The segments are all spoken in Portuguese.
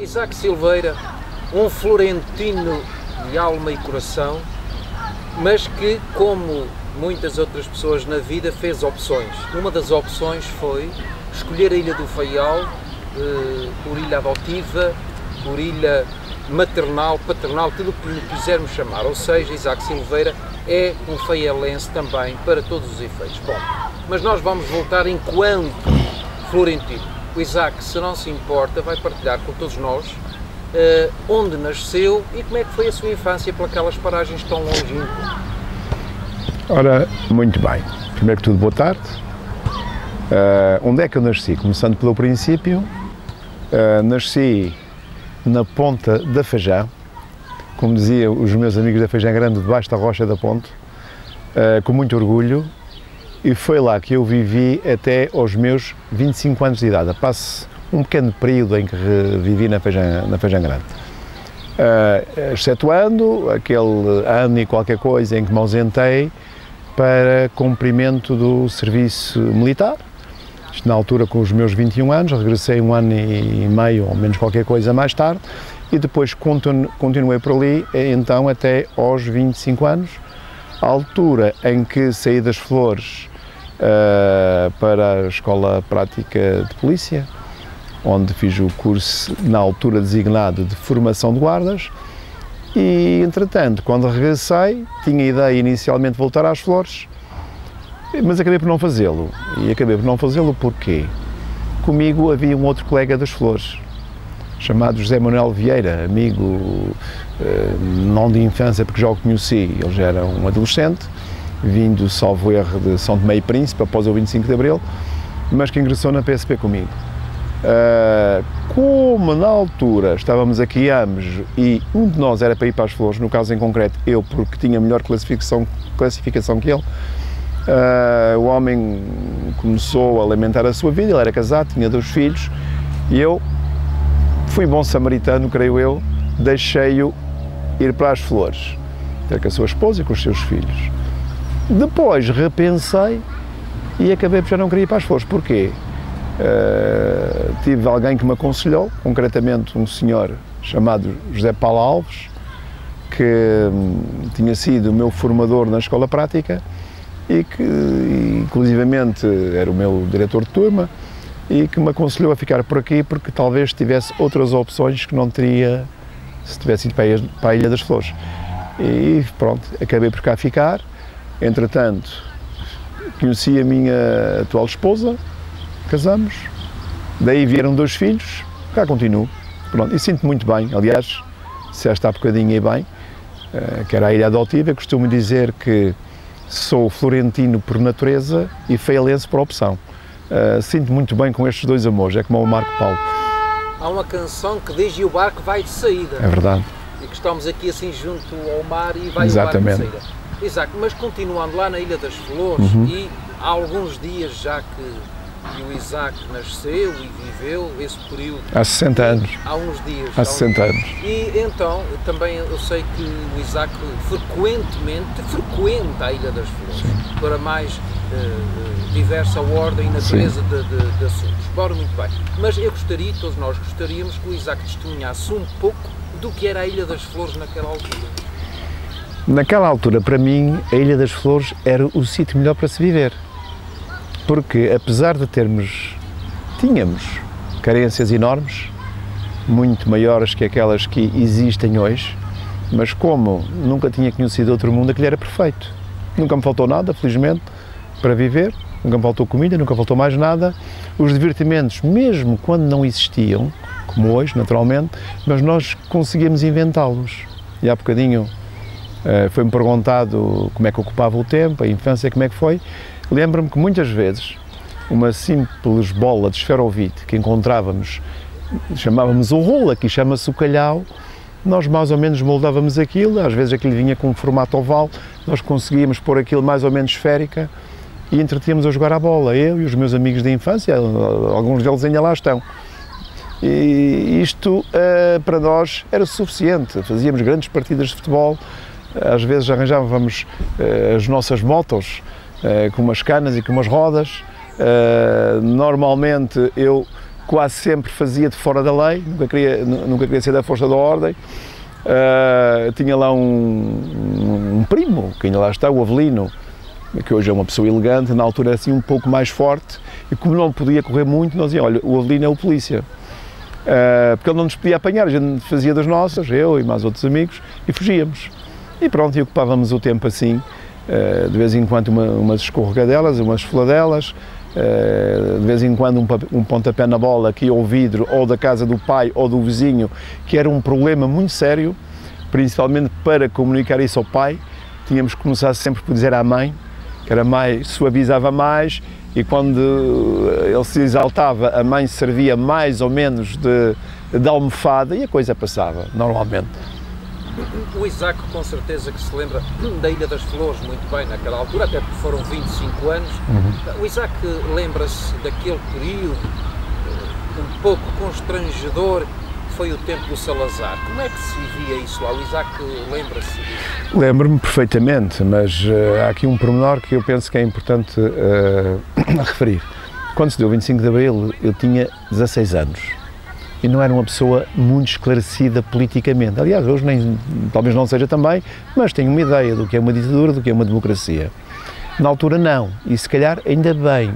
Isaac Silveira, um florentino de alma e coração, mas que, como muitas outras pessoas na vida, fez opções. Uma das opções foi escolher a Ilha do Faial por ilha adotiva, por ilha maternal, paternal, tudo o que lhe quisermos chamar. Ou seja, Isaac Silveira é um faialense também, para todos os efeitos. Bom, mas nós vamos voltar enquanto florentino. O Isaac, se não se importa, vai partilhar com todos nós onde nasceu e como é que foi a sua infância por aquelas paragens tão longínquas. Ora, muito bem. Primeiro que tudo, boa tarde. Onde é que eu nasci? Começando pelo princípio, nasci na Ponta da Feijão, como diziam os meus amigos da Feijão Grande, debaixo da Rocha da Ponte, com muito orgulho, e foi lá que eu vivi até aos meus 25 anos de idade. Passo um pequeno período em que vivi na Feijão Grande. Excetuando aquele ano e qualquer coisa em que me ausentei para cumprimento do serviço militar. Isto na altura com os meus 21 anos, regressei um ano e meio, ou menos qualquer coisa mais tarde, e depois continuei por ali, então até aos 25 anos, à altura em que saí das Flores para a Escola Prática de Polícia, onde fiz o curso na altura designado de formação de guardas, e entretanto, quando regressei, tinha a ideia inicialmente de voltar às Flores, mas acabei por não fazê-lo. E acabei por não fazê-lo porque comigo havia um outro colega das Flores, chamado José Manuel Vieira, amigo não de infância, porque já o conheci, ele já era um adolescente, vindo, salvo erro, de São Tomé e Príncipe, após o 25 de Abril, mas que ingressou na PSP comigo. Como na altura estávamos aqui ambos e um de nós era para ir para as Flores, no caso em concreto eu, porque tinha melhor classificação que ele, o homem começou a lamentar a sua vida, ele era casado, tinha 2 filhos, e eu fui bom samaritano, creio eu, deixei-o ir para as Flores, ter com a sua esposa e com os seus filhos. Depois repensei e acabei por já não querer ir para as Flores. Porquê? Tive alguém que me aconselhou, concretamente um senhor chamado José Paulo Alves, que tinha sido o meu formador na escola prática e que inclusivamente era o meu diretor de turma e que me aconselhou a ficar por aqui porque talvez tivesse outras opções que não teria se tivesse ido para a Ilha das Flores. E pronto, acabei por cá ficar. Entretanto, conheci a minha atual esposa, casamos, daí vieram 2 filhos, cá continuo. Pronto, e sinto muito bem, aliás, se esta há bocadinho e bem, que era a ilha adotiva, costumo dizer que sou florentino por natureza e faialense por opção. Sinto muito bem com estes 2 amores, é como o Marco Paulo. Há uma canção que diz: "E o barco vai de saída". É verdade. E que estamos aqui assim junto ao mar e vai Exatamente. o barco de saída. Exato, mas continuando lá na Ilha das Flores, e há alguns dias já que o Isaac nasceu e viveu esse período. Há 60 anos. Há uns dias. Há 60 anos. E então, também eu sei que o Isaac frequentemente frequenta a Ilha das Flores. Sim. Para mais diversa ordem e natureza de assuntos. Bora, muito bem. Mas eu gostaria, todos nós gostaríamos, que o Isaac testemunhasse um pouco do que era a Ilha das Flores naquela altura. Naquela altura, para mim, a Ilha das Flores era o sítio melhor para se viver. Porque, apesar de tínhamos carências enormes, muito maiores que aquelas que existem hoje, mas como nunca tinha conhecido outro mundo, aquilo era perfeito. Nunca me faltou nada, felizmente, para viver, nunca me faltou comida, nunca faltou mais nada. Os divertimentos, mesmo quando não existiam, como hoje, naturalmente, mas nós conseguíamos inventá-los. E há bocadinho foi-me perguntado como é que ocupava o tempo, a infância, como é que foi. Lembro-me que muitas vezes uma simples bola de esferovite que encontrávamos, chamávamos o rolo, aqui chama-se o calhau, nós mais ou menos moldávamos aquilo, às vezes aquilo vinha com um formato oval, nós conseguíamos pôr aquilo mais ou menos esférica e entretínhamos a jogar a bola, eu e os meus amigos de infância, alguns deles ainda lá estão. E isto para nós era suficiente, fazíamos grandes partidas de futebol, às vezes arranjávamos as nossas motos com umas canas e com umas rodas. Normalmente eu quase sempre fazia de fora da lei, nunca queria ser da força da ordem. Tinha lá um primo, que ainda lá está, o Avelino, que hoje é uma pessoa elegante, na altura era assim um pouco mais forte, e como não podia correr muito, nós dizíamos, olha, o Avelino é o polícia. Porque ele não nos podia apanhar, a gente fazia das nossas, eu e mais outros amigos, e fugíamos. E pronto, e ocupávamos o tempo assim, de vez em quando umas escorregadelas, umas foladelas, de vez em quando um pontapé na bola aqui ao vidro, ou da casa do pai ou do vizinho, que era um problema muito sério, principalmente para comunicar isso ao pai. Tínhamos que começar sempre por dizer à mãe, que era mais, suavizava mais, e quando ele se exaltava, a mãe servia mais ou menos de almofada e a coisa passava, normalmente. O Isaac com certeza que se lembra da Ilha das Flores muito bem naquela altura, até porque foram 25 anos. O Isaac lembra-se daquele período um pouco constrangedor que foi o tempo do Salazar. Como é que se via isso lá? O Isaac lembra-se disso? Lembro-me perfeitamente, mas há aqui um pormenor que eu penso que é importante referir. Quando se deu o 25 de Abril, eu tinha 16 anos. E não era uma pessoa muito esclarecida politicamente. Aliás, hoje talvez não seja também, mas tenho uma ideia do que é uma ditadura, do que é uma democracia. Na altura não, e se calhar ainda bem.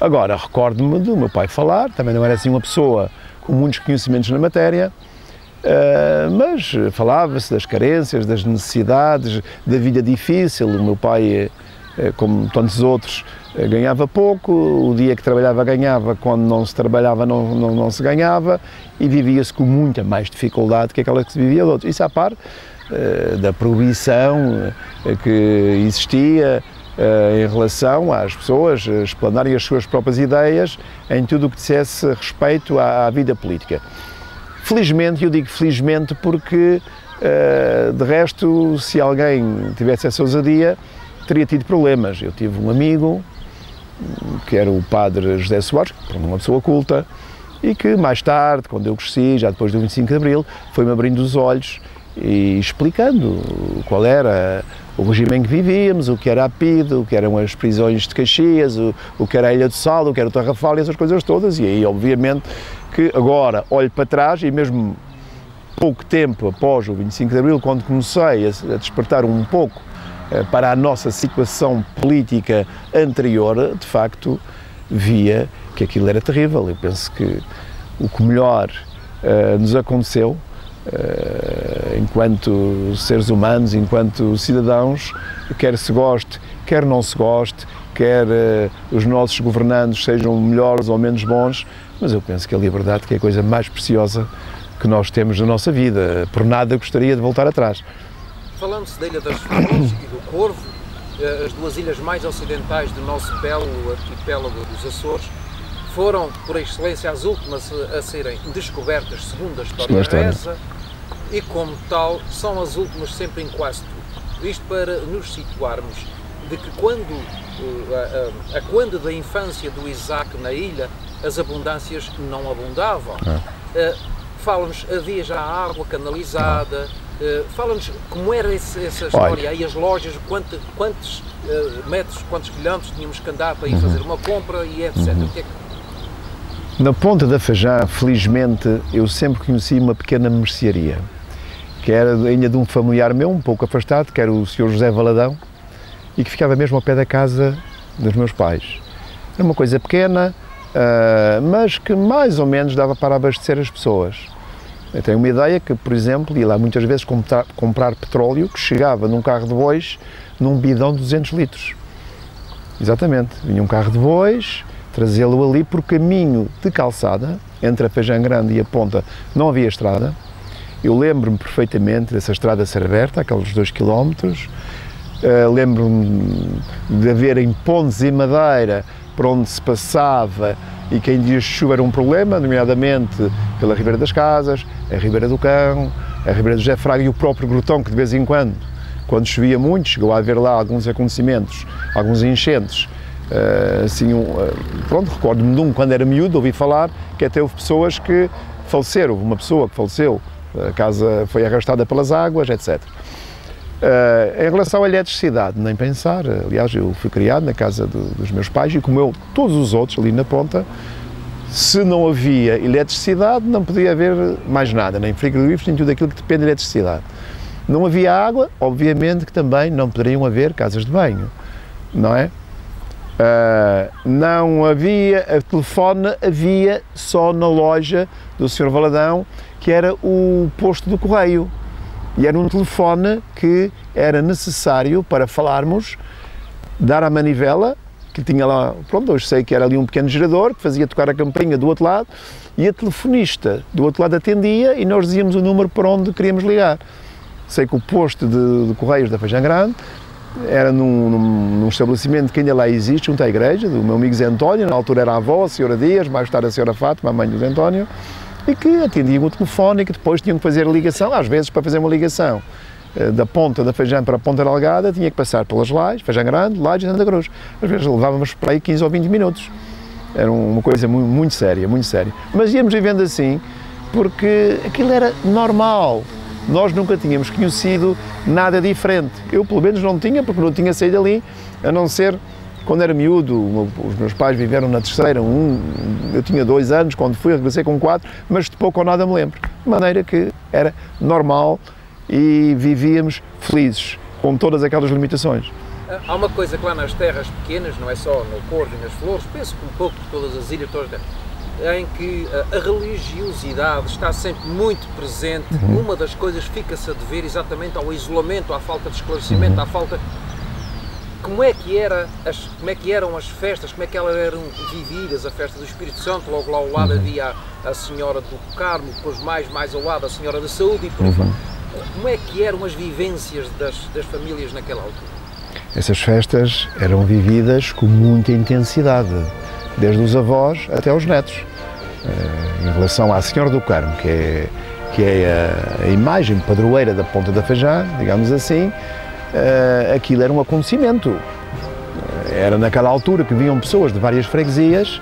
Agora, recordo-me do meu pai falar, também não era assim uma pessoa com muitos conhecimentos na matéria, mas falava-se das carências, das necessidades, da vida difícil. O meu pai, como tantos outros, ganhava pouco, o dia que trabalhava ganhava, quando não se trabalhava não se ganhava, e vivia-se com muita mais dificuldade que aquela que se vivia de outros. Isso à par da proibição que existia em relação às pessoas explanarem as suas próprias ideias em tudo o que dissesse respeito à vida política. Felizmente, eu digo felizmente porque, de resto, se alguém tivesse essa ousadia, teria tido problemas. Eu tive um amigo, que era o padre José Soares, uma pessoa culta, e que mais tarde, quando eu cresci, já depois do 25 de Abril, foi-me abrindo os olhos e explicando qual era o regime em que vivíamos, o que era a PIDE, o que eram as prisões de Caxias, o que era a Ilha do Sal, o que era o Tarrafal e essas coisas todas. E aí, obviamente, que agora olho para trás e mesmo pouco tempo após o 25 de Abril, quando comecei a despertar um pouco para a nossa situação política anterior, de facto, via que aquilo era terrível. Eu penso que o que melhor nos aconteceu, enquanto seres humanos, enquanto cidadãos, quer se goste, quer não se goste, quer os nossos governantes sejam melhores ou menos bons, mas eu penso que a liberdade que é a coisa mais preciosa que nós temos na nossa vida. Por nada gostaria de voltar atrás. Falando-se da Ilha das Flores e do Corvo, as duas ilhas mais ocidentais do nosso o arquipélago dos Açores, foram, por excelência, as últimas a serem descobertas, segundo a história reza, e como tal, são as últimas sempre em quase tudo. Isto para nos situarmos de que quando da infância do Isaac na ilha, as abundâncias não abundavam. Fala-nos, havia já água canalizada. Fala-nos como era essa história, aí as lojas, quantos metros, quantos quilómetros tínhamos que andar para ir fazer uma compra e etc. Na Ponta da Fajã, felizmente, eu sempre conheci uma pequena mercearia, que era ainda de um familiar meu, um pouco afastado, que era o Sr. José Valadão, e que ficava mesmo ao pé da casa dos meus pais. Era uma coisa pequena, mas que mais ou menos dava para abastecer as pessoas. Eu tenho uma ideia que, por exemplo, ia lá muitas vezes comprar petróleo, que chegava num carro de bois, num bidão de 200 litros. Exatamente, vinha um carro de bois, trazê-lo ali por caminho de calçada, entre a Fajã Grande e a Ponta não havia estrada. Eu lembro-me perfeitamente dessa estrada ser aberta, aqueles 2 quilómetros. Lembro-me de haver em pontes e madeira por onde se passava e que em dias de chuva era um problema, nomeadamente pela Ribeira das Casas, a Ribeira do Cão, a Ribeira do José Fraga e o próprio Grotão, que de vez em quando chovia muito, chegou a haver lá alguns acontecimentos, alguns enchentes. Pronto, recordo-me de quando era miúdo, ouvi falar que até houve pessoas que faleceram, houve uma pessoa que faleceu, a casa foi arrastada pelas águas, etc. Em relação à eletricidade, nem pensar. Aliás, eu fui criado na casa dos meus pais e, como eu, todos os outros ali na Ponta, Se não havia eletricidade, não podia haver mais nada, nem frigoríficos, nem tudo aquilo que depende de eletricidade. Não havia água, obviamente que também não poderiam haver casas de banho, não é? Não havia, telefone havia só na loja do Sr. Valadão, que era o posto do correio. E era um telefone que era necessário para falarmos, dar a manivela, que tinha lá, pronto, hoje sei que era ali um pequeno gerador, que fazia tocar a campainha do outro lado, e a telefonista do outro lado atendia e nós dizíamos o número para onde queríamos ligar. Sei que o posto de Correios da Feijão Grande era num estabelecimento que ainda lá existe, junto à igreja, do meu amigo Zé António, na altura era a avó, a senhora Dias, mais tarde a senhora Fátima, a mãe do Zé António, e que atendiam o telefone e que depois tinham que fazer a ligação, às vezes para fazer uma ligação da ponta da Feijão para a ponta da Algada, tinha que passar pelas Lajes, Feijão Grande, Lajes e Santa Cruz. Às vezes levávamos para aí 15 ou 20 minutos. Era uma coisa muito séria, muito séria. Mas íamos vivendo assim porque aquilo era normal. Nós nunca tínhamos conhecido nada diferente. Eu, pelo menos, não tinha, porque não tinha saído ali, a não ser quando era miúdo. Os meus pais viveram na terceira, eu tinha 2 anos, quando fui, regressei com 4, mas de pouco ou nada me lembro. De maneira que era normal e vivíamos felizes, com todas aquelas limitações. Há uma coisa que lá nas terras pequenas, não é só no Corvo e nas Flores, penso que um pouco de todas as ilhas, em que a religiosidade está sempre muito presente. Uma das coisas fica-se a dever exatamente ao isolamento, à falta de esclarecimento, à falta... Como é que eram as festas, como é que elas eram vividas, a festa do Espírito Santo, logo lá ao lado havia a Senhora do Carmo, depois mais ao lado a Senhora da Saúde e por aí fora. Como é que eram as vivências das famílias naquela altura? Essas festas eram vividas com muita intensidade, desde os avós até aos netos. Em relação à Senhora do Carmo, que é a imagem padroeira da Ponta da Feijão, digamos assim, aquilo era um acontecimento. Era naquela altura que vinham pessoas de várias freguesias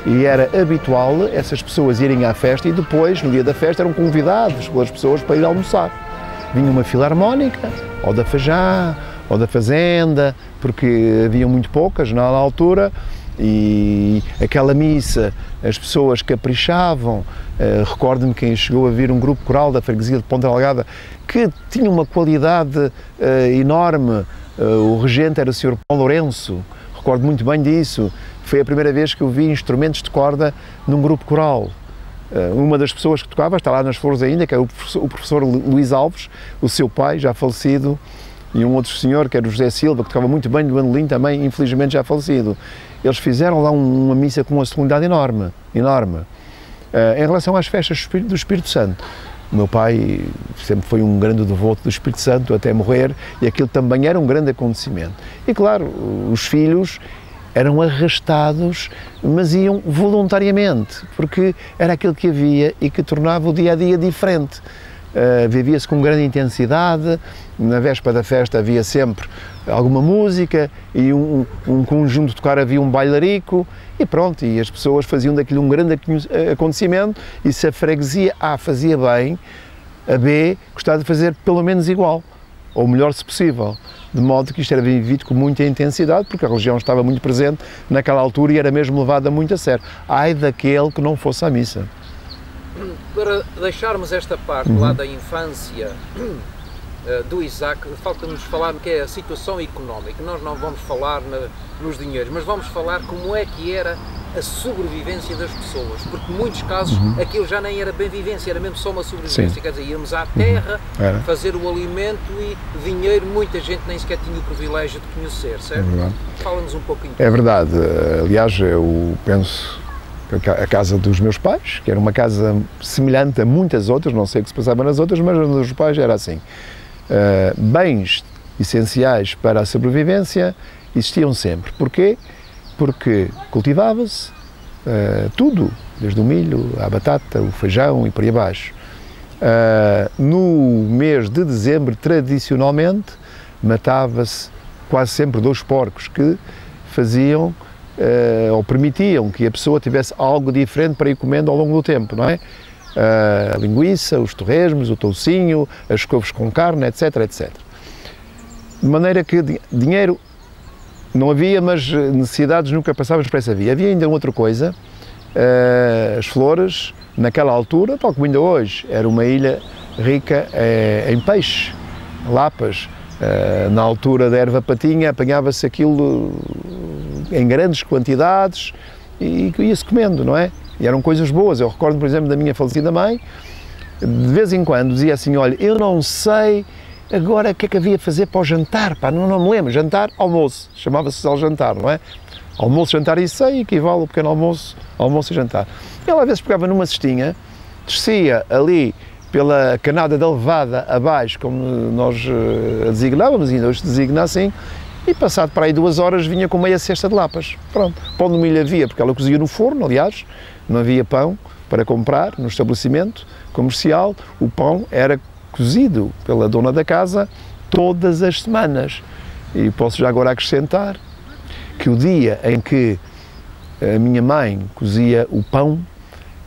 e era habitual essas pessoas irem à festa e depois, no dia da festa, eram convidados pelas pessoas para ir almoçar. Vinha uma filarmónica, ou da Feijão, ou da Fazenda, porque haviam muito poucas na altura, e aquela missa, as pessoas caprichavam. Recordo-me quem chegou a vir um grupo coral da freguesia de Ponta Delgada que tinha uma qualidade enorme. O regente era o Sr. Paulo Lourenço, recordo muito bem disso. Foi a primeira vez que eu vi instrumentos de corda num grupo coral. Uma das pessoas que tocava, está lá nas Flores ainda, que é o professor Luís Alves, o seu pai, já falecido, e um outro senhor, que era o José Silva, que tocava muito bem no bandolim, também, infelizmente já falecido. Eles fizeram lá uma missa com uma solenidade enorme, enorme. Em relação às festas do Espírito Santo, o meu pai sempre foi um grande devoto do Espírito Santo até morrer, e aquilo também era um grande acontecimento. E claro, os filhos eram arrastados, mas iam voluntariamente, porque era aquilo que havia e que tornava o dia-a-dia diferente. Vivia-se com grande intensidade. Na véspera da festa havia sempre alguma música e um conjunto tocar, havia um bailarico e pronto, e as pessoas faziam daquilo um grande acontecimento, e se a freguesia A fazia bem, a B gostava de fazer pelo menos igual, ou melhor se possível, de modo que isto era vivido com muita intensidade, porque a religião estava muito presente naquela altura e era mesmo levada muito a sério. Ai daquele que não fosse à missa. Para deixarmos esta parte lá da infância do Isaac, falta-nos falar que é a situação económica. Nós não vamos falar nos dinheiros, mas vamos falar como é que era a sobrevivência das pessoas, porque em muitos casos aquilo já nem era bem vivência, era mesmo só uma sobrevivência. Sim. Quer dizer, íamos à terra fazer o alimento e dinheiro muita gente nem sequer tinha o privilégio de conhecer, certo? Fala-nos um pouquinho. É verdade, aliás eu penso a casa dos meus pais, que era uma casa semelhante a muitas outras, não sei o que se passava nas outras, mas a dos meus pais era assim. Bens essenciais para a sobrevivência existiam sempre. Porquê? Porque cultivava-se tudo, desde o milho, à batata, o feijão e por aí abaixo. No mês de dezembro, tradicionalmente, matava-se quase sempre 2 porcos que faziam ou permitiam que a pessoa tivesse algo diferente para ir comendo ao longo do tempo, não é? A linguiça, os torresmos, o toucinho, as couves com carne, etc, etc. De maneira que dinheiro não havia, mas necessidades nunca passávamos por essa via. Havia ainda outra coisa, as flores, naquela altura, tal como ainda hoje, era uma ilha rica em peixe, lapas. Na altura da erva patinha apanhava-se aquilo em grandes quantidades e ia-se comendo, não é? E eram coisas boas. Eu recordo, por exemplo, da minha falecida mãe, de vez em quando dizia assim, olha, eu não sei agora o que é que havia a fazer para o jantar, pá, não me lembro, jantar, almoço, chamava-se ao jantar, não é? Almoço, jantar e ceia equivale ao pequeno almoço, almoço e jantar. Ela às vezes pegava numa cestinha, descia ali pela canada da levada abaixo, como nós a designávamos, ainda hoje se designa assim, e passado para aí 2 horas vinha com meia cesta de lapas. Pronto, pão de milho havia, porque ela cozia no forno, aliás, não havia pão para comprar no estabelecimento comercial, o pão era cozido pela dona da casa todas as semanas. E posso já agora acrescentar que o dia em que a minha mãe cozia o pão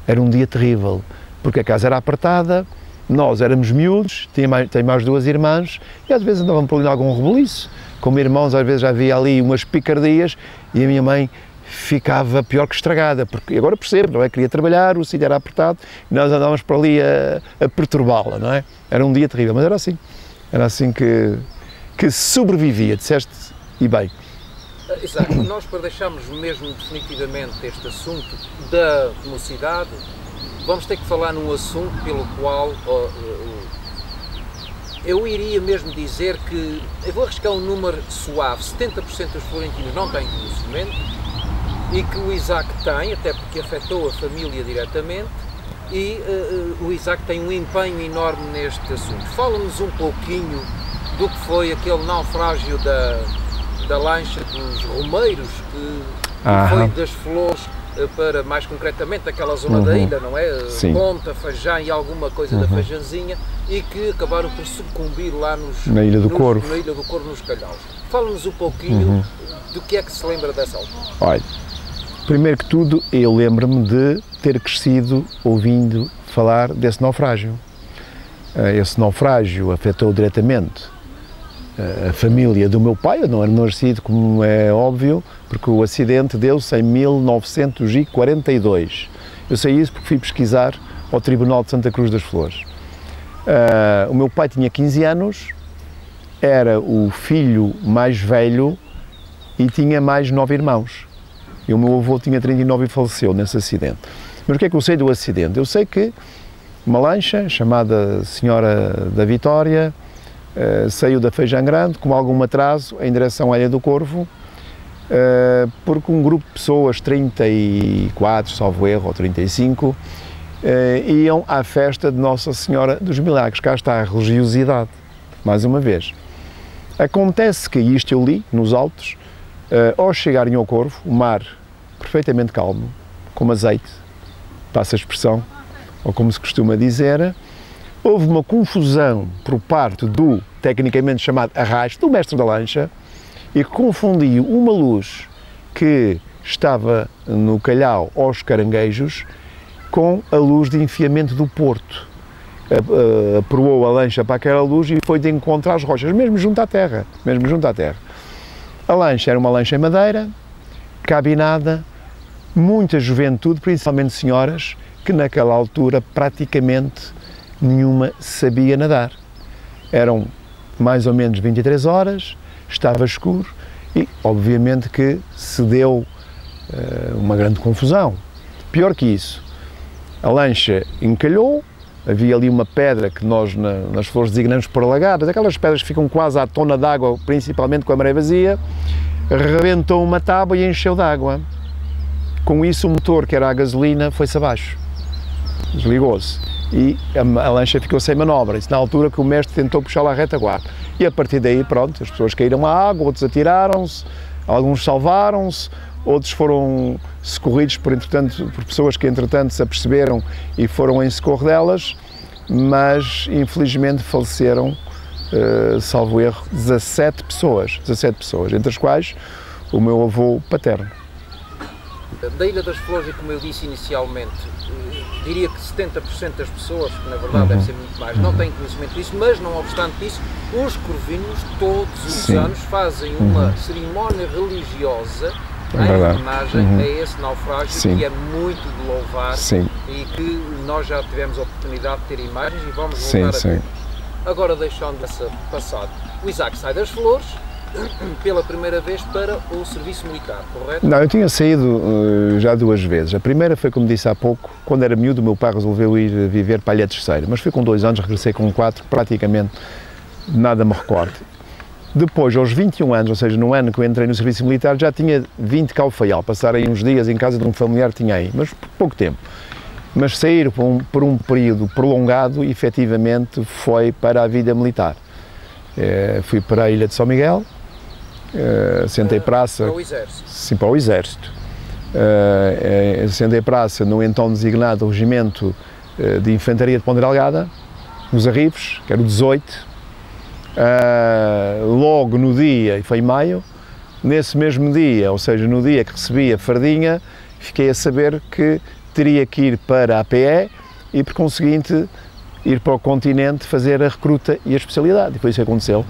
era um dia terrível, porque a casa era apertada, nós éramos miúdos, tenho mais 2 irmãs e às vezes andavam por ali algum rebuliço. Como irmãos, às vezes já havia ali umas picardias e a minha mãe ficava pior que estragada, porque agora percebo, não é? Queria trabalhar, o sítio era apertado e nós andávamos por ali a perturbá-la, não é? Era um dia terrível, mas era assim que sobrevivia, disseste, e bem. Exato, nós para deixarmos mesmo definitivamente este assunto da mocidade, vamos ter que falar num assunto pelo qual eu iria mesmo dizer que, eu vou arriscar um número suave, 70% dos florentinos não têm conhecimento e que o Isaac tem, até porque afetou a família diretamente, e o Isaac tem um empenho enorme neste assunto. Fala-nos um pouquinho do que foi aquele naufrágio da lancha dos Romeiros, que foi das Flores para, mais concretamente, aquela zona da ilha, não é? Sim. Ponta, Fajã e alguma coisa da Fajanzinha, e que acabaram por sucumbir lá na Ilha do Corvo. Na Ilha do Corvo, nos Calhaus. Fala-nos um pouquinho do que é que se lembra dessa altura. Olha, primeiro que tudo, eu lembro-me de ter crescido ouvindo falar desse naufrágio. Esse naufrágio afetou diretamente a família do meu pai. Eu não era nascido, como é óbvio, porque o acidente deu-se em 1942. Eu sei isso porque fui pesquisar ao Tribunal de Santa Cruz das Flores. O meu pai tinha 15 anos, era o filho mais velho e tinha mais 9 irmãos. E o meu avô tinha 39 e faleceu nesse acidente. Mas o que é que eu sei do acidente? Eu sei que uma lancha chamada Senhora da Vitória saiu da Feijão Grande com algum atraso em direção à Ilha do Corvo, porque um grupo de pessoas, 34, salvo erro, ou 35, iam à festa de Nossa Senhora dos Milagres. Cá está a religiosidade, mais uma vez. Acontece que, isto eu li nos autos, ao chegarem ao Corvo, o mar perfeitamente calmo, como azeite, passa a expressão, ou como se costuma dizer, houve uma confusão por parte do, tecnicamente chamado arrasto, do mestre da lancha, e confundiu uma luz que estava no calhau aos caranguejos com a luz de enfiamento do porto. Aproou a lancha para aquela luz e foi de encontro às rochas, mesmo junto à terra, A lancha era uma lancha em madeira, cabinada, muita juventude, principalmente senhoras, que naquela altura praticamente nenhuma sabia nadar. Eram mais ou menos 23 horas, estava escuro e, obviamente, que se deu uma grande confusão. Pior que isso, a lancha encalhou, havia ali uma pedra que nós nas Flores designamos por alagadas, aquelas pedras que ficam quase à tona d'água, principalmente com a maré vazia, rebentou uma tábua e encheu de água. Com isso o motor, que era a gasolina, foi-se abaixo, desligou-se. E a lancha ficou sem manobra. Isso na altura que o mestre tentou puxá-la à retaguarda. E a partir daí, pronto, as pessoas caíram à água, outros atiraram-se, alguns salvaram-se, outros foram socorridos por pessoas que entretanto se aperceberam e foram em socorro delas, mas infelizmente faleceram, salvo erro, 17 pessoas, entre as quais o meu avô paterno. Da Ilha das Flores, e como eu disse inicialmente, diria que 70% das pessoas, que na verdade deve ser muito mais, não têm conhecimento disso, mas não obstante isso, os corvinhos todos os anos fazem uma cerimónia religiosa em imagem a esse naufrágio, Sim. que é muito de louvar. Sim. E que nós já tivemos a oportunidade de ter imagens e vamos Sim, voltar a sim. ter. Agora, deixando essa passado, o Isaac sai das Flores pela primeira vez para o serviço militar, correto? Não, eu tinha saído já 2 vezes. A primeira foi, como disse há pouco, quando era miúdo, o meu pai resolveu ir viver para a Ilha Terceira, mas foi com 2 anos, regressei com 4, praticamente nada me recordo. Depois, aos 21 anos, ou seja, no ano que eu entrei no serviço militar, já tinha 20 cá ao Faial, passar aí uns dias em casa de um familiar que tinha aí, mas por pouco tempo. Mas sair por um período prolongado, efetivamente, foi para a vida militar. Fui para a Ilha de São Miguel, sentei praça. Para o Exército? Sim, para o Exército. Sentei praça no então designado Regimento de Infantaria de Ponta Delgada, nos Arribes, que era o 18. Logo no dia, e foi em maio, nesse mesmo dia, ou seja, no dia que recebi a fardinha, fiquei a saber que teria que ir para a APE e, por conseguinte, ir para o continente fazer a recruta e a especialidade. E foi isso que aconteceu.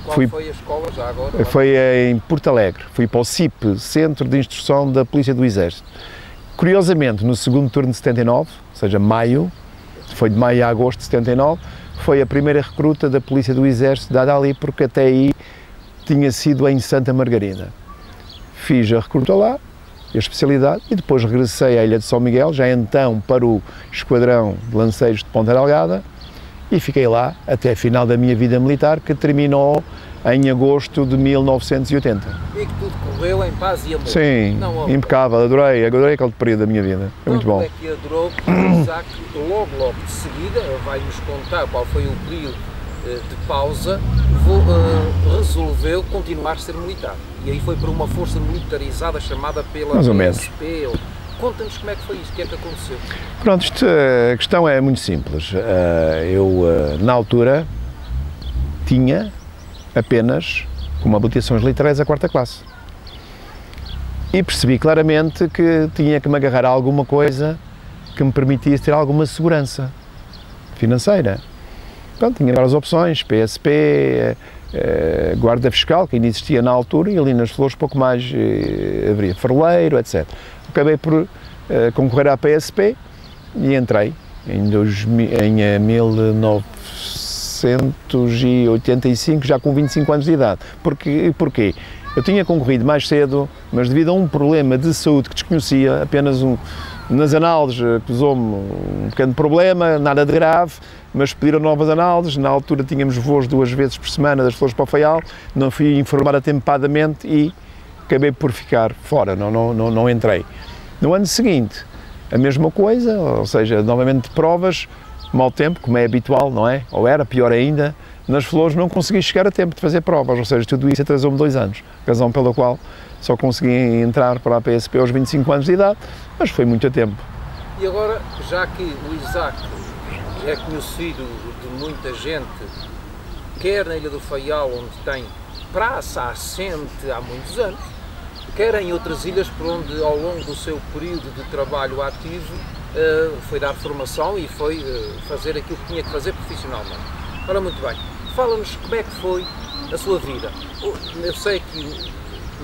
Qual foi a escola já agora? Foi em Porto Alegre. Fui para o CIP, Centro de Instrução da Polícia do Exército. Curiosamente, no segundo turno de 79, ou seja, maio, foi de maio a agosto de 79, foi a primeira recruta da Polícia do Exército dada ali, porque até aí tinha sido em Santa Margarida. Fiz a recruta lá, a especialidade, e depois regressei à Ilha de São Miguel, já então para o Esquadrão de Lanceiros de Ponta Delgada, e fiquei lá até a final da minha vida militar, que terminou em agosto de 1980. E que tudo correu em paz e amor. Sim, não, impecável, adorei aquele período da minha vida, foi muito bom. É que adorou, porque o Isaac, logo de seguida, vai-nos contar qual foi o período de pausa, resolveu continuar a ser militar. E aí foi para uma força militarizada chamada pela PSP. Conta-nos como é que foi isso, o que é que aconteceu? Pronto, a questão é muito simples. Eu, na altura, tinha apenas, como habilitações literais, a 4ª classe. E percebi claramente que tinha que me agarrar a alguma coisa que me permitisse ter alguma segurança financeira. Pronto, tinha várias opções, PSP, Guarda Fiscal, que ainda existia na altura, e ali nas Flores pouco mais haveria farleiro, etc. Acabei por concorrer à PSP e entrei em 1985, já com 25 anos de idade. Porquê? Eu tinha concorrido mais cedo, mas devido a um problema de saúde que desconhecia, apenas nas análises causou-me um pequeno problema, nada de grave, mas pediram novas análises. Na altura tínhamos voos 2 vezes por semana das Flores para o Faial, não fui informado atempadamente e acabei por ficar fora, não entrei. No ano seguinte, a mesma coisa, ou seja, novamente provas, mau tempo, como é habitual, não é? Ou era, pior ainda, nas Flores não consegui chegar a tempo de fazer provas, ou seja, tudo isso atrasou-me 2 anos, razão pela qual só consegui entrar para a PSP aos 25 anos de idade, mas foi muito tempo. E agora, já que o Isaac é conhecido de muita gente, quer na Ilha do Faial, onde tem praça assente há muitos anos, quer em outras ilhas por onde, ao longo do seu período de trabalho ativo, foi dar formação e foi fazer aquilo que tinha que fazer profissionalmente. Ora, muito bem, fala-nos como é que foi a sua vida. Eu sei que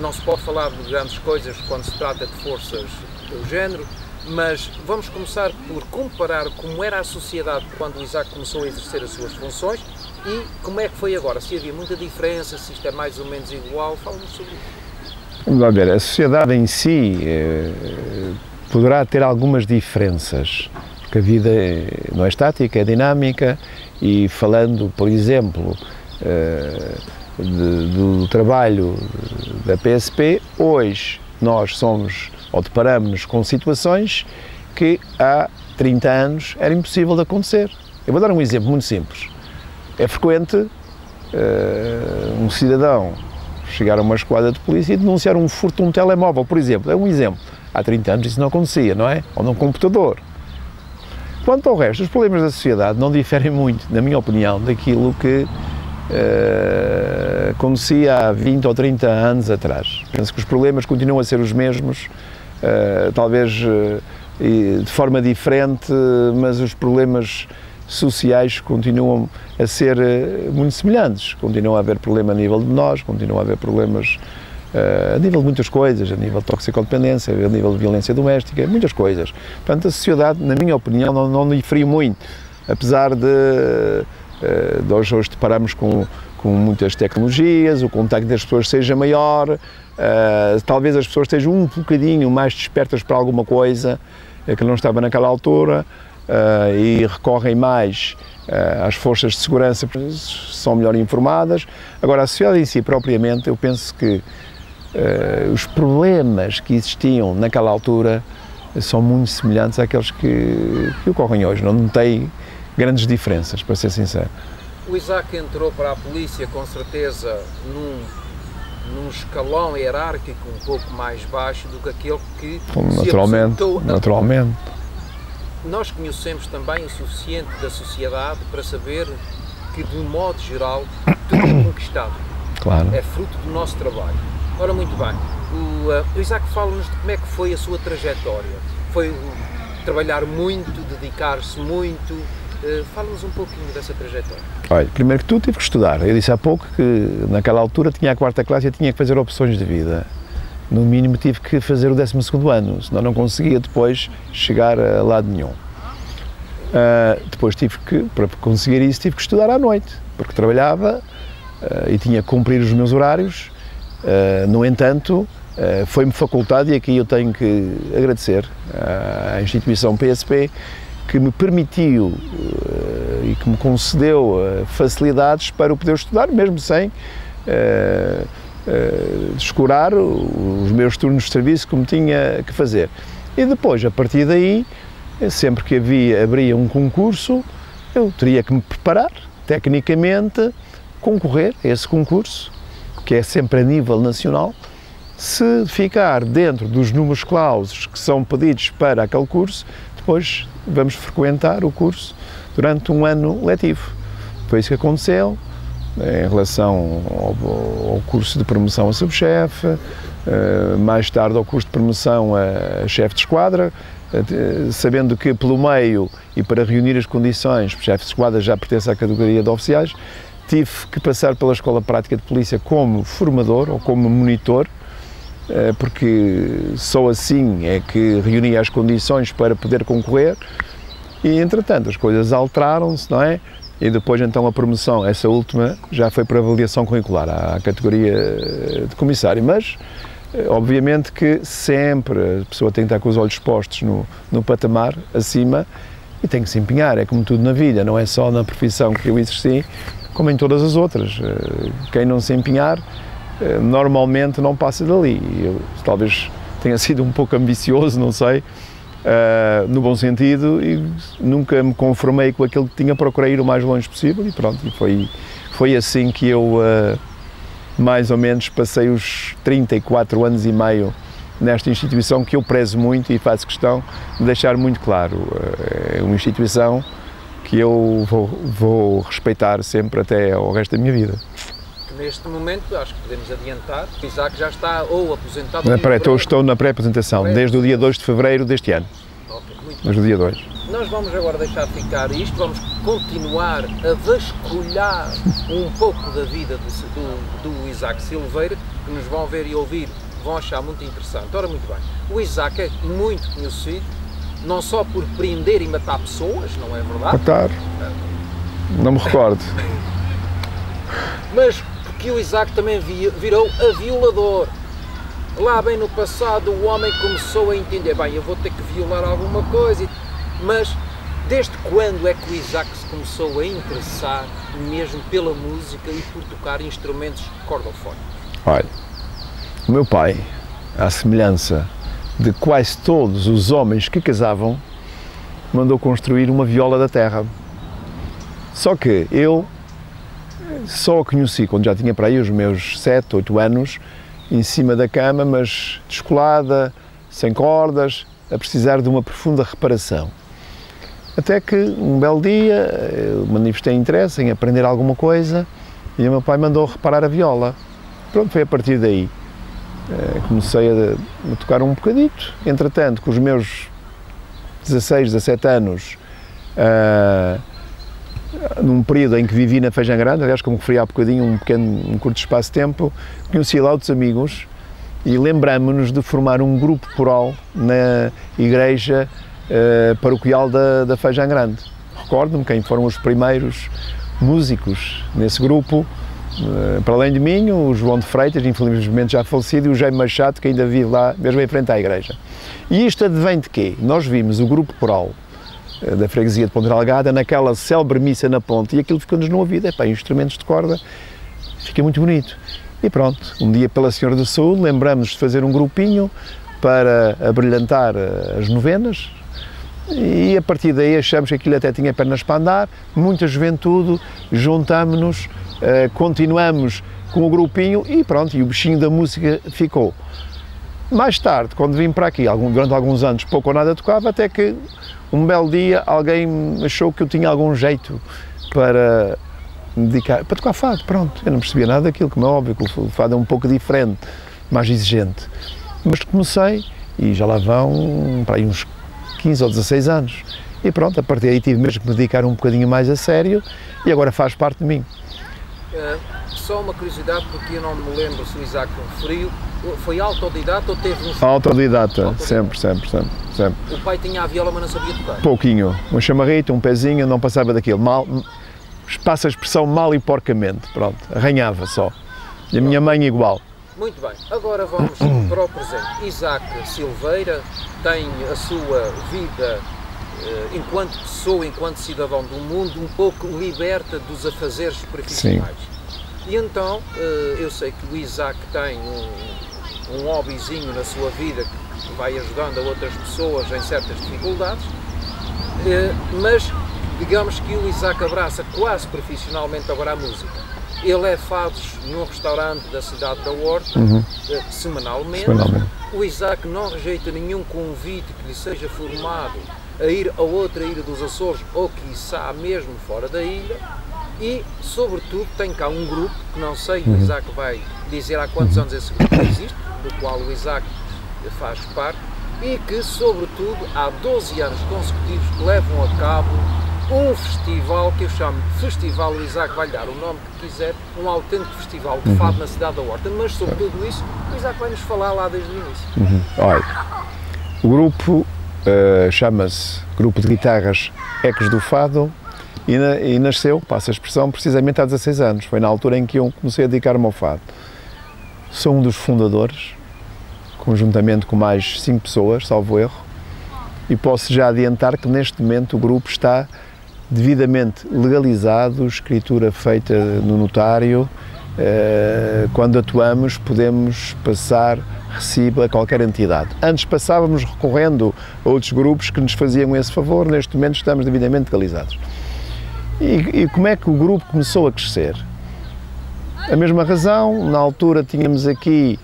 não se pode falar de grandes coisas quando se trata de forças do género, mas vamos começar por comparar como era a sociedade quando o Isaac começou a exercer as suas funções e como é que foi agora, se havia muita diferença, se isto é mais ou menos igual, fala-nos sobre isso. Vamos lá ver, a sociedade em si poderá ter algumas diferenças, porque a vida não é estática, é dinâmica, e falando, por exemplo, do trabalho da PSP, hoje nós somos, ou deparamos-nos com situações que há 30 anos era impossível de acontecer. Eu vou dar um exemplo muito simples. É frequente um cidadão chegar a uma esquadra de polícia e denunciar um furto de um telemóvel, por exemplo. É um exemplo. Há 30 anos isso não acontecia, não é? Ou num computador. Quanto ao resto, os problemas da sociedade não diferem muito, na minha opinião, daquilo que acontecia há 20 ou 30 anos atrás. Penso que os problemas continuam a ser os mesmos, talvez de forma diferente, mas os problemas sociais continuam a ser muito semelhantes. Continua a haver problema a nível de menores, continua a haver problemas a nível de muitas coisas, a nível de toxicodependência, a nível de violência doméstica, muitas coisas. Portanto, a sociedade, na minha opinião, não difere muito, apesar de hoje depararmos com muitas tecnologias, o contacto das pessoas seja maior, talvez as pessoas estejam um bocadinho mais despertas para alguma coisa que não estava naquela altura e recorrem mais às forças de segurança, são melhor informadas. Agora, a sociedade em si, propriamente, eu penso que os problemas que existiam naquela altura são muito semelhantes àqueles que ocorrem hoje, não tem grandes diferenças, para ser sincero. O Isaac entrou para a polícia, com certeza, num escalão hierárquico um pouco mais baixo do que aquele que naturalmente. Nós conhecemos também o suficiente da sociedade para saber que, de um modo geral, tudo é conquistado. Claro. É fruto do nosso trabalho. Ora, muito bem, o Isaac fala-nos de como é que foi a sua trajetória. Foi trabalhar muito, dedicar-se muito. Fala-nos um pouquinho dessa trajetória. Olha, primeiro que tudo tive que estudar. Eu disse há pouco que naquela altura tinha a 4ª classe e tinha que fazer opções de vida. No mínimo tive que fazer o 12º ano, senão não conseguia depois chegar a lado nenhum. Depois para conseguir isso, tive que estudar à noite, porque trabalhava e tinha que cumprir os meus horários. No entanto, foi-me facultado, e aqui eu tenho que agradecer à instituição PSP, que me permitiu e que me concedeu facilidades para eu poder estudar, mesmo sem descurar os meus turnos de serviço como tinha que fazer. E depois, a partir daí, sempre que abria um concurso, eu teria que me preparar, tecnicamente, concorrer a esse concurso, que é sempre a nível nacional. Se ficar dentro dos números clausos que são pedidos para aquele curso, depois vamos frequentar o curso durante um ano letivo. Foi isso que aconteceu em relação ao curso de promoção a subchefe, mais tarde ao curso de promoção a chefe de esquadra, sabendo que pelo meio e para reunir as condições, o chefe de esquadra já pertence à categoria de oficiais, tive que passar pela Escola Prática de Polícia como formador ou como monitor, porque só assim é que reunia as condições para poder concorrer. E entretanto as coisas alteraram-se, não é? E depois então a promoção, essa última, já foi para avaliação curricular, à categoria de comissário, mas obviamente que sempre a pessoa tem que estar com os olhos postos no patamar acima e tem que se empenhar, é como tudo na vida, não é só na profissão que eu exerci, como em todas as outras. Quem não se empenhar normalmente não passa dali. Eu talvez tenha sido um pouco ambicioso, não sei, no bom sentido, e nunca me conformei com aquilo que tinha, procurei ir o mais longe possível e pronto, e foi assim que eu mais ou menos passei os 34 anos e meio nesta instituição, que eu prezo muito e faço questão de deixar muito claro. É uma instituição que eu vou respeitar sempre até ao resto da minha vida. Neste momento, acho que podemos adiantar, o Isaac já está ou aposentado estou na pré-apresentação, desde o dia 2 de fevereiro deste ano. Okay, desde o dia 2. Nós vamos agora deixar ficar isto, vamos continuar a vasculhar um pouco da vida do Isaac Silveira, que nos vão ver e ouvir, vão achar muito interessante. Ora, muito bem, o Isaac é muito conhecido, não só por prender e matar pessoas, não é verdade? Matar? Não me recordo. Mas porque o Isaac também virou a violador. Lá bem no passado o homem começou a entender, bem, eu vou ter que violar alguma coisa, mas desde quando é que o Isaac se começou a interessar mesmo pela música e por tocar instrumentos cordofónicos? Olha, o meu pai, à semelhança de quase todos os homens que casavam, mandou construir uma viola da terra. Só que eu só a conheci quando já tinha para aí os meus 7, 8 anos, em cima da cama, mas descolada, sem cordas, a precisar de uma profunda reparação. Até que um belo dia eu manifestei interesse em aprender alguma coisa e o meu pai mandou reparar a viola. Pronto, foi a partir daí. Comecei a tocar um bocadito. Entretanto, com os meus 16, 17 anos, num período em que vivi na Feijão Grande, aliás, como referi há bocadinho, um curto espaço de tempo, conheci lá outros amigos e lembramos-nos de formar um grupo coral na igreja paroquial da Feijão Grande. Recordo-me quem foram os primeiros músicos nesse grupo, para além de mim, o João de Freitas, infelizmente já falecido, e o Jaime Machado, que ainda vive lá, mesmo em frente à igreja. E isto advém de quê? Nós vimos o grupo coral da freguesia de Ponta Delgada naquela célebre missa na ponte, e aquilo ficou-nos no ouvido, instrumentos de corda, fica muito bonito. E pronto, um dia pela Senhora da Saúde lembramos de fazer um grupinho para abrilhantar as novenas, e a partir daí achamos que aquilo até tinha pernas para andar, muita juventude, juntámos-nos, continuamos com o grupinho e pronto, e o bichinho da música ficou. Mais tarde, quando vim para aqui, durante alguns anos pouco ou nada tocava, até que um belo dia alguém achou que eu tinha algum jeito para me dedicar, para tocar fado, pronto. Eu não percebia nada daquilo, como é óbvio, que o fado é um pouco diferente, mais exigente. Mas comecei e já lá vão para aí uns 15 ou 16 anos. E pronto, a partir daí tive mesmo que me dedicar um bocadinho mais a sério e agora faz parte de mim. Só uma curiosidade, porque eu não me lembro se o Isaac referiu, foi autodidata ou teve um... Autodidata, sempre. O pai tinha a viola, mas não sabia tocar? Pouquinho, uma chamarrita, um pezinho, não passava daquilo, mal, passa a expressão mal e porcamente, pronto, arranhava só. E a minha mãe igual. Muito bem, agora vamos para o presente. Isaac Silveira tem a sua vida enquanto pessoa, enquanto cidadão do mundo, um pouco liberta dos afazeres profissionais. Sim. E então, eu sei que o Isaac tem um hobbyzinho na sua vida que vai ajudando a outras pessoas em certas dificuldades, mas digamos que o Isaac abraça quase profissionalmente agora a música. Ele é fados num restaurante da cidade da Horta, semanalmente. O Isaac não rejeita nenhum convite que lhe seja formado a ir a outra ilha dos Açores ou quiçá mesmo fora da ilha. E, sobretudo, tem cá um grupo, que não sei, o Isaac vai dizer há quantos anos esse grupo existe, do qual o Isaac faz parte, e que, sobretudo, há 12 anos consecutivos que levam a cabo um festival que eu chamo de Festival, o Isaac vai lhe dar o nome que quiser, um autêntico festival de fado na cidade da Horta, mas sobre tudo isso o Isaac vai nos falar lá desde o início. Olha, o grupo chama-se Grupo de Guitarras Ecos do Fado e nasceu, passa a expressão, precisamente há 16 anos, foi na altura em que eu comecei a dedicar-me ao fado. Sou um dos fundadores, conjuntamente com mais 5 pessoas, salvo erro, e posso já adiantar que neste momento o grupo está devidamente legalizado, escritura feita no notário, quando atuamos podemos passar recibo a qualquer entidade. Antes passávamos recorrendo a outros grupos que nos faziam esse favor, neste momento estamos devidamente legalizados. E como é que o grupo começou a crescer? A mesma razão, na altura tínhamos aqui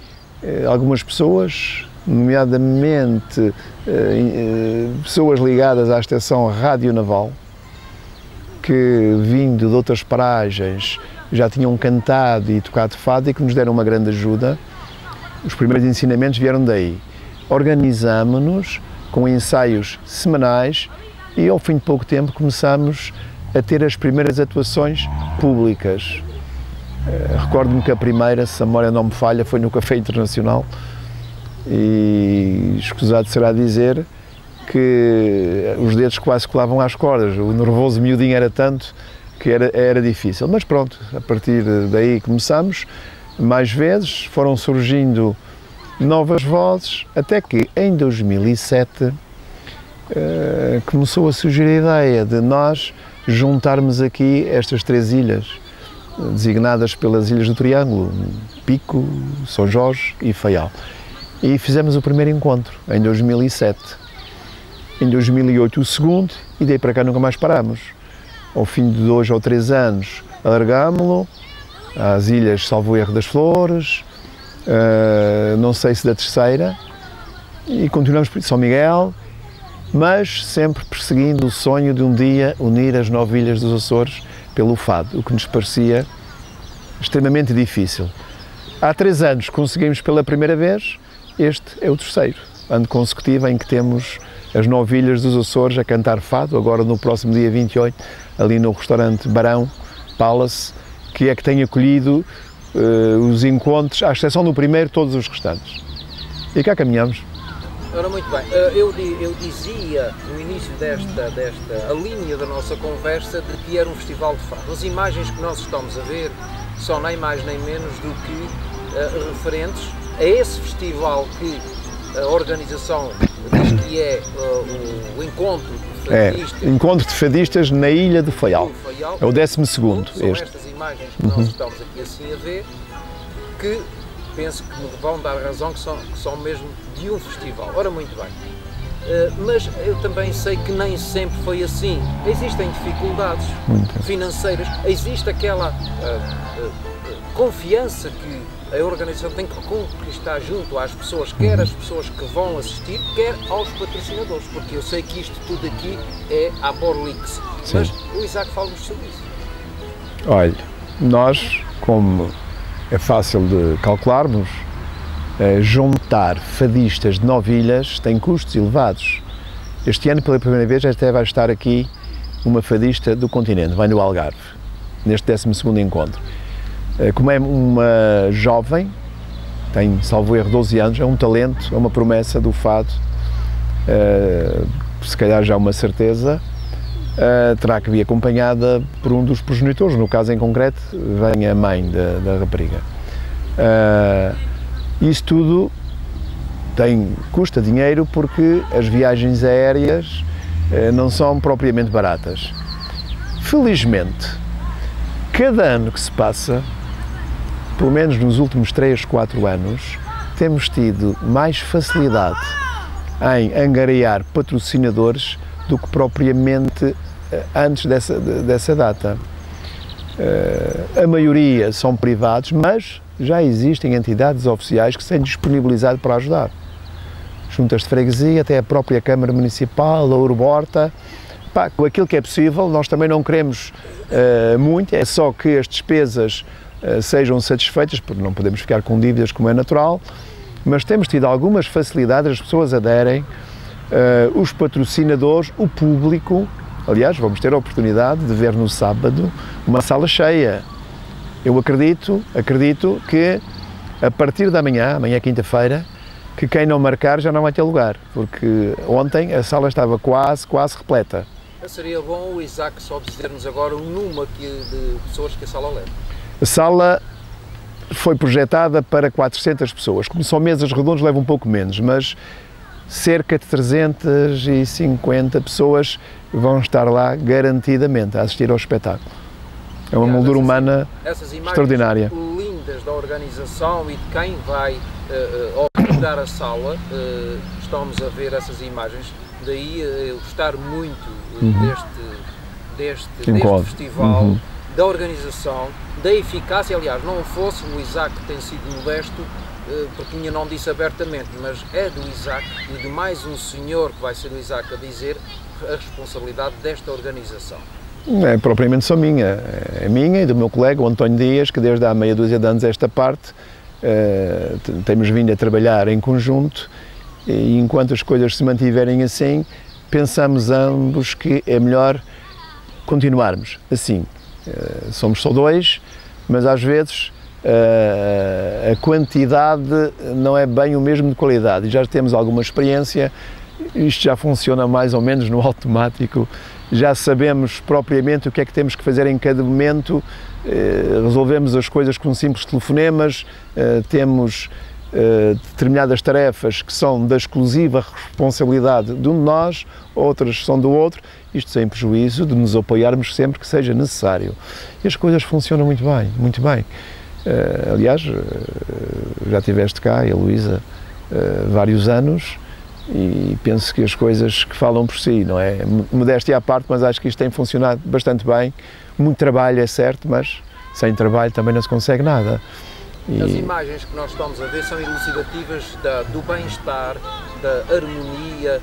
algumas pessoas, nomeadamente pessoas ligadas à estação Rádio Naval, que vindo de outras paragens já tinham cantado e tocado fado e que nos deram uma grande ajuda. Os primeiros ensinamentos vieram daí. Organizámo-nos com ensaios semanais e ao fim de pouco tempo começámos a ter as primeiras atuações públicas. Recordo-me que a primeira, se a memória não me falha, foi no Café Internacional e escusado será dizer que os dedos quase colavam às cordas, o nervoso miudinho era tanto que era difícil, mas pronto, a partir daí começamos, mais vezes foram surgindo novas vozes, até que em 2007 começou a surgir a ideia de nós juntarmos aqui estas 3 ilhas, designadas pelas Ilhas do Triângulo, Pico, São Jorge e Faial. E fizemos o primeiro encontro, em 2007. Em 2008 o segundo, e daí para cá nunca mais parámos. Ao fim de 2 ou 3 anos alargámo-lo às Ilhas, salvo erro, das Flores, não sei se da terceira, e continuamos por São Miguel, mas sempre perseguindo o sonho de um dia unir as 9 ilhas dos Açores pelo fado, o que nos parecia extremamente difícil. Há 3 anos conseguimos pela primeira vez, este é o terceiro ano consecutivo em que temos as 9 ilhas dos Açores a cantar fado, agora no próximo dia 28, ali no restaurante Barão Palace, que é que tem acolhido os encontros, à exceção do primeiro, todos os restantes. E cá caminhamos. Ora, muito bem, eu dizia no início a linha da nossa conversa de que era um festival de fado. As imagens que nós estamos a ver são nem mais nem menos do que referentes a esse festival que a organização diz que é o encontro de fadistas. Encontro de fadistas na Ilha do Faial. É o 12º. São estas imagens que nós estamos aqui assim a ver, que penso que me vão dar razão que são mesmo de um festival. Ora, muito bem. Mas eu também sei que nem sempre foi assim. Existem dificuldades financeiras, existe aquela confiança que a organização tem que conquistar junto às pessoas, quer as pessoas que vão assistir, quer aos patrocinadores, porque eu sei que isto tudo aqui é à Borlix. Mas o Isaac fala-nos sobre isso. Olha, nós, como é fácil de calcularmos, juntar fadistas de novilhas tem custos elevados. Este ano, pela primeira vez, até vai estar aqui uma fadista do continente, vem do Algarve, neste 12º encontro. Como é uma jovem, tem, salvo erro, 12 anos, é um talento, é uma promessa do fado, se calhar já uma certeza, terá que vir acompanhada por um dos progenitores, no caso em concreto, vem a mãe da rapariga. Isso tudo custa dinheiro porque as viagens aéreas não são propriamente baratas. Felizmente, cada ano que se passa, pelo menos nos últimos 3, 4 anos, temos tido mais facilidade em angariar patrocinadores do que propriamente antes dessa data. A maioria são privados, mas já existem entidades oficiais que se têm disponibilizado para ajudar. Juntas de freguesia, até a própria Câmara Municipal, a Urborta. Com aquilo que é possível, nós também não queremos muito, é só que as despesas sejam satisfeitas, porque não podemos ficar com dívidas como é natural, mas temos tido algumas facilidades, as pessoas aderem, os patrocinadores, o público. Aliás, vamos ter a oportunidade de ver no sábado uma sala cheia. Eu acredito que a partir da amanhã é quinta-feira, que quem não marcar já não vai ter lugar, porque ontem a sala estava quase repleta. Seria bom o Isaac só dizer-nos agora o número de pessoas que a sala leva. A sala foi projetada para 400 pessoas. Como são mesas redondas, leva um pouco menos, mas cerca de 350 pessoas vão estar lá garantidamente a assistir ao espetáculo. É uma moldura humana extraordinária. Essas imagens lindas da organização e de quem vai operar a sala, estamos a ver essas imagens, daí eu gostar muito deste festival, da organização, da eficácia. Aliás, não fosse o Isaac que tem sido modesto, porque ainda não disse abertamente, mas é do Isaac e de mais um senhor que vai ser o Isaac a dizer a responsabilidade desta organização. Não é propriamente só minha, é minha e do meu colega, o António Dias, que desde há meia dúzia de anos esta parte temos vindo a trabalhar em conjunto, e enquanto as coisas se mantiverem assim, pensamos ambos que é melhor continuarmos assim. Somos só dois, mas às vezes a quantidade não é bem o mesmo de qualidade, e já temos alguma experiência, isto já funciona mais ou menos no automático, já sabemos propriamente o que é que temos que fazer em cada momento, resolvemos as coisas com simples telefonemas, temos determinadas tarefas que são da exclusiva responsabilidade de um de nós, outras são do outro, isto sem prejuízo de nos apoiarmos sempre que seja necessário. E as coisas funcionam muito bem, muito bem. Aliás, já estiveste cá, e a Luísa, vários anos, e penso que as coisas que falam por si, não é? Modéstia à parte, mas acho que isto tem funcionado bastante bem. Muito trabalho, é certo, mas sem trabalho também não se consegue nada. As imagens que nós estamos a ver são elucidativas do bem-estar, da harmonia,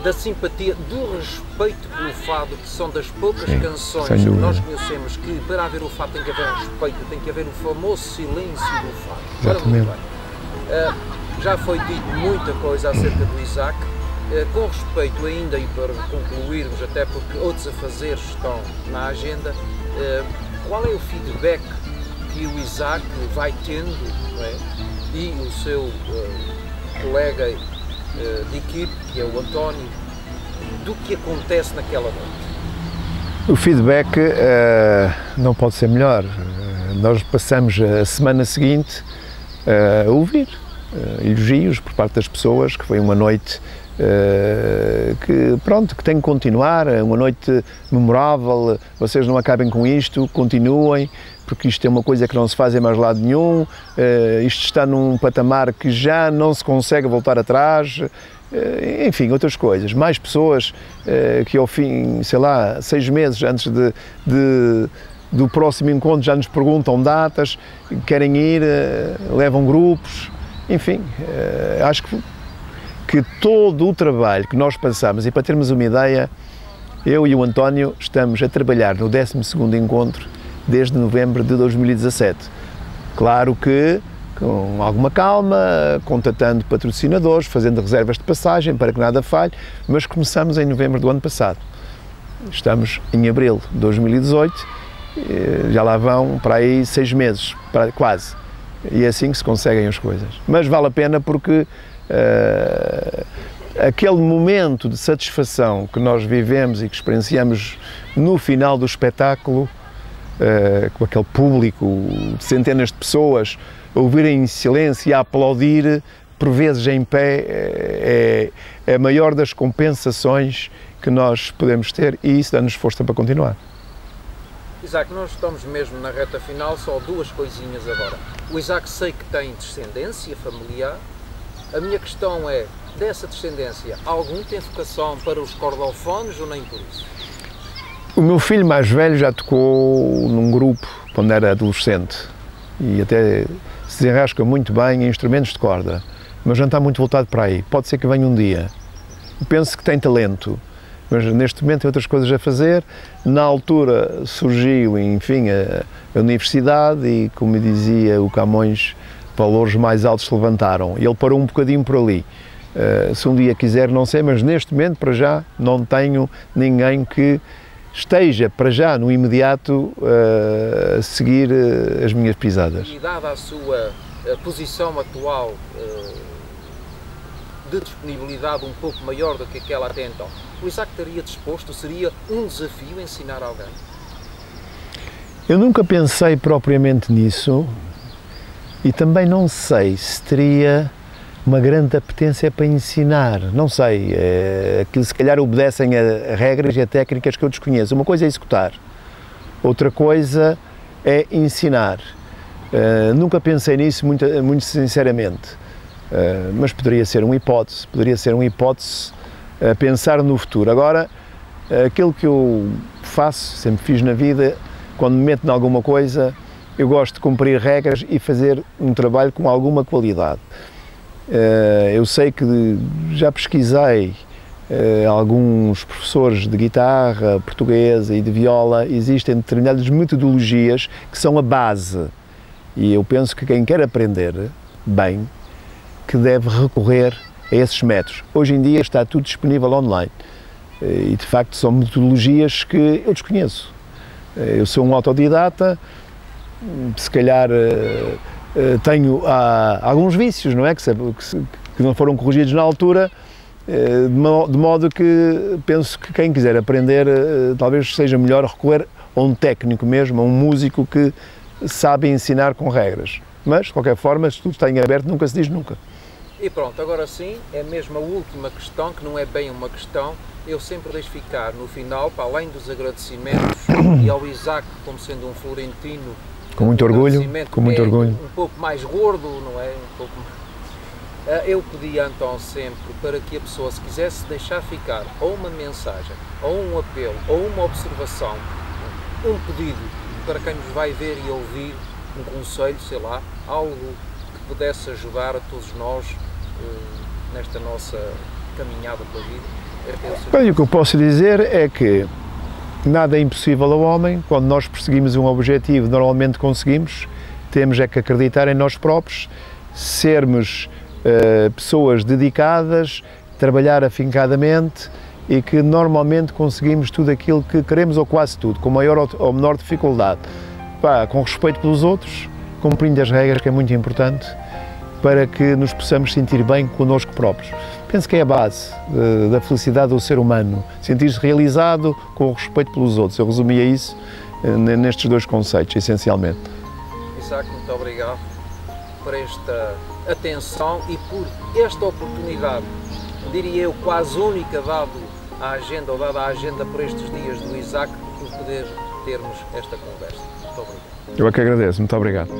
da simpatia, do respeito pelo fado, que são das poucas canções que nós conhecemos que para haver o fado tem que haver um respeito, tem que haver o famoso silêncio do fado. Exatamente. Já foi dito muita coisa acerca do Isaac, com respeito ainda, e para concluirmos, até porque outros afazeres estão na agenda, qual é o feedback que o Isaac vai tendo, não é, e o seu colega de equipe, que é o António, do que acontece naquela noite? O feedback não pode ser melhor. Nós passamos a semana seguinte a ouvir elogios por parte das pessoas, que foi uma noite que tem que continuar, uma noite memorável. Vocês não acabem com isto, continuem, porque isto é uma coisa que não se faz em mais lado nenhum, isto está num patamar que já não se consegue voltar atrás, enfim, outras coisas. Mais pessoas que ao fim, sei lá, 6 meses antes do próximo encontro já nos perguntam datas, querem ir, levam grupos, enfim, acho que todo o trabalho que nós passamos, e para termos uma ideia, eu e o António estamos a trabalhar no 12º encontro desde novembro de 2017. Claro que com alguma calma, contatando patrocinadores, fazendo reservas de passagem para que nada falhe, mas começamos em novembro do ano passado. Estamos em abril de 2018, já lá vão para aí 6 meses, quase. E é assim que se conseguem as coisas. Mas vale a pena porque aquele momento de satisfação que nós vivemos e que experienciamos no final do espetáculo, com aquele público de centenas de pessoas a ouvirem em silêncio e a aplaudir, por vezes em pé, é a maior das compensações que nós podemos ter, e isso dá-nos força para continuar. Isaac, nós estamos mesmo na reta final, só 2 coisinhas agora. O Isaac sei que tem descendência familiar. A minha questão é, dessa descendência, algum tem vocação para os cordofones ou nem por isso? O meu filho mais velho já tocou num grupo quando era adolescente e até se desenrasca muito bem em instrumentos de corda, mas não está muito voltado para aí. Pode ser que venha um dia. Eu penso que tem talento, mas neste momento tem outras coisas a fazer. Na altura surgiu, enfim, a universidade e, como dizia o Camões, valores mais altos se levantaram. Ele parou um bocadinho por ali. Se um dia quiser, não sei, mas neste momento, para já, não tenho ninguém que esteja, para já, no imediato, a seguir as minhas pisadas. E dada a sua posição atual de disponibilidade um pouco maior do que aquela até então, o Isaac estaria disposto, seria um desafio ensinar alguém? Eu nunca pensei propriamente nisso e também não sei se teria uma grande apetência para ensinar, não sei, aquilo se calhar obedecem a regras e a técnicas que eu desconheço. Uma coisa é executar, outra coisa é ensinar. Nunca pensei nisso muito sinceramente, mas poderia ser uma hipótese, a pensar no futuro. Agora, aquilo que eu faço, sempre fiz na vida, quando me meto em alguma coisa, eu gosto de cumprir regras e fazer um trabalho com alguma qualidade. Eu sei que já pesquisei alguns professores de guitarra portuguesa e de viola, existem determinadas metodologias que são a base e eu penso que quem quer aprender bem, que deve recorrer a esses métodos. Hoje em dia está tudo disponível online e de facto são metodologias que eu desconheço. Eu sou um autodidata, se calhar tenho alguns vícios, não é? Que não foram corrigidos na altura, de modo que penso que quem quiser aprender talvez seja melhor recorrer a um técnico mesmo, a um músico que sabe ensinar com regras. Mas, de qualquer forma, se tudo está em aberto, nunca se diz nunca. E pronto, agora sim, é mesmo a última questão, que não é bem uma questão, eu sempre deixo ficar no final, para além dos agradecimentos, e ao Isaac, como sendo um florentino, com muito orgulho, um pouco mais gordo, não é? Eu pedi então sempre para que a pessoa, se quisesse deixar ficar ou uma mensagem, ou um apelo, ou uma observação, um pedido para quem nos vai ver e ouvir, um conselho, sei lá, algo que pudesse ajudar a todos nós nesta nossa caminhada pela vida. Bem, o que eu posso dizer é que nada é impossível ao homem. Quando nós perseguimos um objetivo, normalmente conseguimos. Temos é que acreditar em nós próprios, sermos pessoas dedicadas, trabalhar afincadamente e que normalmente conseguimos tudo aquilo que queremos, ou quase tudo, com maior ou menor dificuldade. Com respeito pelos outros, cumprindo as regras, que é muito importante, para que nos possamos sentir bem connosco próprios. Penso que é a base da felicidade do ser humano, sentir-se realizado com o respeito pelos outros. Eu resumia isso nestes dois conceitos, essencialmente. Isaac, muito obrigado por esta atenção e por esta oportunidade, diria eu, quase única dada à agenda por estes dias do Isaac, por poder termos esta conversa. Muito obrigado. Eu é que agradeço. Muito obrigado.